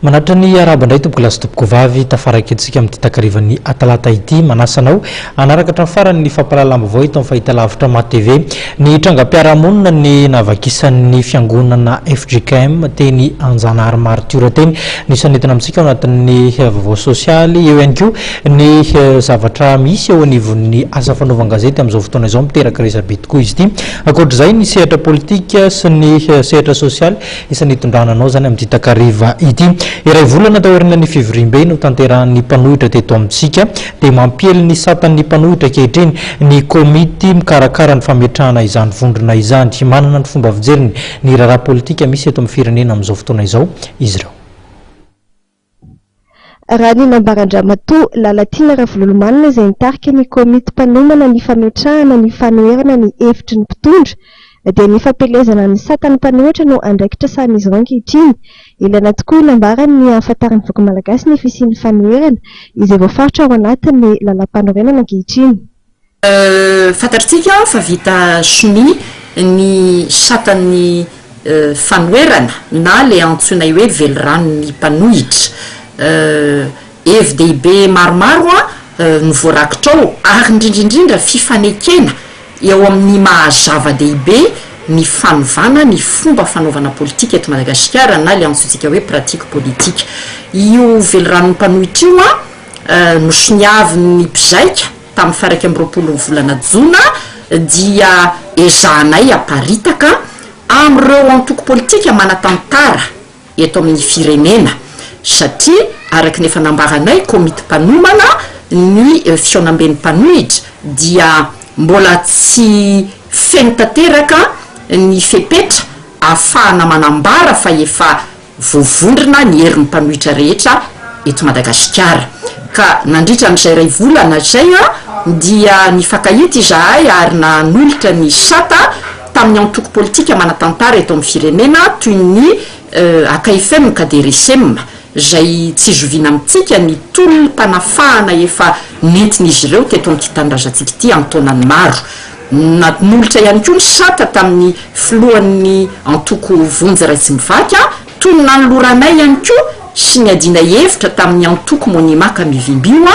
Manatra ny araba ndray tompoko lasa tompoko vavy tafaraka antsika amin'ny takarivan'ny atalata ity manasanao anaraka hatramin'ny farany ny fampalalam-baovao ito amin'ny fahitalavitra ma TV ny trangam-piarahamonina ny navakisan'ny fiangonana FJKM teny Anjanahary Martyr teny nisy nentina amintsika anatin'ny vaovao sosialy eo ihany koa ny zavatra misy eo anivon'ny asa fanaovan-gazety amin'izao fotoana izao miteraka resabe tokoa izy ity ankoatr'izay ny sehatra politika sy ny sehatra sosialy isan'ny tondrananao zany amin'ny takariva ity iray volana taorina ny fivoriam-be no tanterahan'ny mpanohitra teto amintsika dia mampiely ny satan'ny mpanohitra kehitriny ny komity mikarakara ny fametrahana izany vondrona izany manana ny fomba fijeriny ny raharaha politika misy eto amin'ny firenena amin'izao fotoana izao izy ireo. Raha ny nambarandramatoa Lalatina Ravolomanana izay nitarika ny komity mpanomana ny fametrahana ny fanoherana ny hevitry ny mpitondra dia ny fampelezana ny satan'ny mpanohitra no andraikitra sahan'izy ireo ankehitriny. Ilaina tokoa inambarany ny ahafantaran'ny vaky malagasy ny fisian'ny fanoherana izay voafaritra ao anatin'ny lalam-panorenana ankehitriny. Fantatritsika fa vita soni ny satan'ny fanoherana na le antsoinay hoe velonranon'ny mpanohitra FDB maromaro ny voarakitra ao ary indrindrindrindra fifanekena eo amin'ny mahazava-dehibe ny fanovana ny fomba fanaovana politika eto Madagasikara na le antsointsika hoe pratique politique. Io velonranon'ny mpanohitra io nosoniavy ny mpizaika tamin'ny faraka amby roapolo volana Jona dia ezahanay aparitaka amin'ireo antoko politika manatantara eto amin'ny firenena satria araka nefa nambaranay komity mpanomana ny fionamben'ny mpanohitra dia mbola tsy feno tanteraka ny fepetra ahafahana manambara fa efa voavondrona ny herin'ny mpanohitra rehetra eto Madagasikara ka nandritra amin'izay ray volana zay dia nifankahita izahay ary nanolotra ny sata tamin'ny antoko politika manatantara eto amin'ny firenena toy ny AKFM KDRSM zay tsy zoviana amintsika ny tolony mpanafahana efa nentin'izy ireo teto amin'ny kitandrazantsika ity amin'ny taonany maro. Nanolotra ihany koa ny sata tamin'ny filohan'ny antoko vonjy ray tsy mivaky toy ny nanoloranay ihany koa sy ny adina hevitra tamin'ny antoko monimaka mivimbio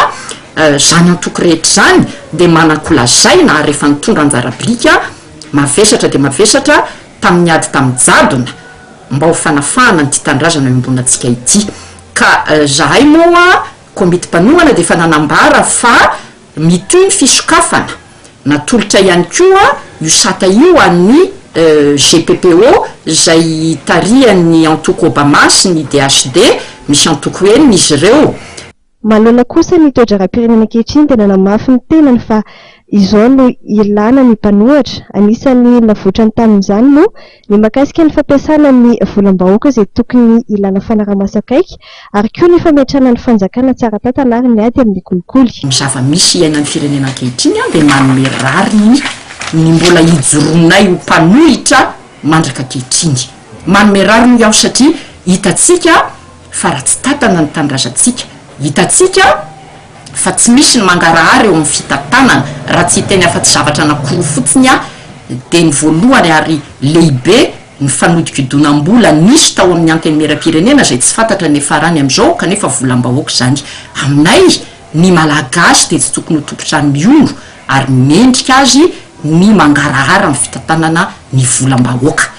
zany antoko rehetra zany dia manankolazaina ary rehefa nitondra anjara-bilika mavesatra dia mavesatra tamin'ny ady tamin'ny jadona mba ho fanafahana ny titandrazana mimbonantsika ity ka zahay moa komity mpanomana dia efa nanambara fa mitoy ny fisokafana natolotra ihany koa io sata io an'ny GPPO zay tarihan'ny antoko Obama sy ny DHD misy antoko enina izy ireo. Maloana kosa ny toetra rahapirenena ankehitriny dia nanamafy ny tenany fa izao no ilana ny mpanohitra. Anisan'ny navoatra ny tamin'izany no ny mahakasika ny fampiasana ny volam-bahoaka izay tokony ilana fanaraha-masakaiky ary koa ny fametrahana ny fanjakana tsara tantana ary ny ady amin'ny kolikoly. Ny zava-misy iainan'ny firenena ankehitriny dia manome rariny ny mbola hijoronay ho mpanohitra mandraka ankehitriny. Manome rariny iaho satria hitatsika fa raha tsy tatana ny tandrazantsika, hitatsika fa tsy misy ny mangarahary eo amin'ny fitantanana raha tsy hiteny afa-tsy zavatra anankiroa fotsiny dia ny voalohany ary lehibe ny fanodika idonam-bola nisy tao amin'ny antenimieram-pirenena zay tsy fantatra ny farany amin'izao kanefa volam-bahoaka zany. Aminay ny malagasy dia tsy tokony ho topotra miolo ary mendrika azy ny mangarahary amin'ny fitantanana ny volam-bahoaka.